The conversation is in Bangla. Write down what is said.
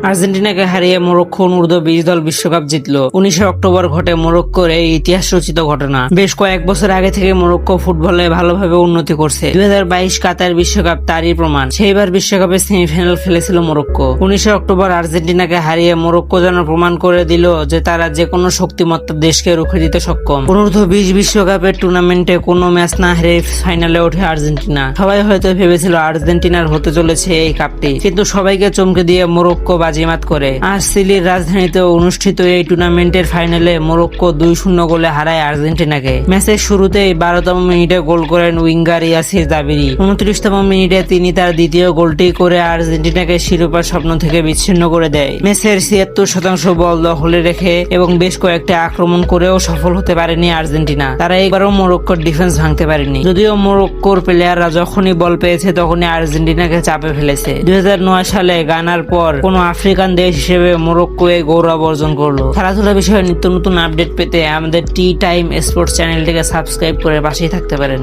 আর্জেন্টিনাকে হারিয়ে মরক্কো অনূর্ধ্ব-20 দল বিশ্বকাপ জিতল। 19 অক্টোবর ঘটে মরক্কোর এই ইতিহাস রচিত ঘটনা। বেশ কয়েক বছর আগে থেকে মরক্কো ফুটবলে ভালোভাবে উন্নতি করছে। 2022 কাতার বিশ্বকাপ তারই প্রমাণ। সেইবার বিশ্বকাপের সেমিফাইনাল খেলেছিল মরক্কো। 19 অক্টোবর আর্জেন্টিনাকে হারিয়ে মরক্কো যেন প্রমাণ করে দিল যে তারা যে কোনো শক্তিমত্তা দেশকে রুখে দিতে সক্ষম। অনূর্ধ্ব-20 বিশ্বকাপের টুর্নামেন্টে কোনো ম্যাচ না হেরে ফাইনালে ওঠে আর্জেন্টিনা। সবাই হয়তো ভেবেছিল আর্জেন্টিনার হতে চলেছে এই কাপটি, কিন্তু সবাইকে চমকে দিয়ে মরক্কো বাজিমাত করে। আর চিলির রাজধানীতে অনুষ্ঠিত এই টুর্নামেন্টের ফাইনালে মরক্কো 2-0 গোলে হারায় আর্জেন্টিনাকে। ম্যাচের শুরুতেই 12তম মিনিটে গোল করেন উইঙ্গার ইয়াসির দাবিরি। 29তম মিনিটে তিনি তার দ্বিতীয় গোলটি করে আর্জেন্টিনাকে শিরোপার স্বপ্ন থেকে বিচ্ছিন্ন করে দেয়। ম্যাচের 76% বল দখলে রেখে এবং বেশ কয়েকটি আক্রমণ করেও সফল হতে পারেনি আর্জেন্টিনা। তারা এবারও মরক্কোর ডিফেন্স ভাঙতে পারেনি। যদিও মরক্কোর প্লেয়াররা যখনই বল পেয়েছে তখনই আর্জেন্টিনাকে চাপে ফেলেছে। 2009 সালে গানার পর কোনো আফ্রিকান দেশ হিসেবে মরক্কো এই গৌরব অর্জন করলো। খেলাধুলা বিষয়ে নিত্য নতুন আপডেট পেতে আমাদের টি টাইম স্পোর্টস চ্যানেলটিকে সাবস্ক্রাইব করে পাশেই থাকতে পারেন।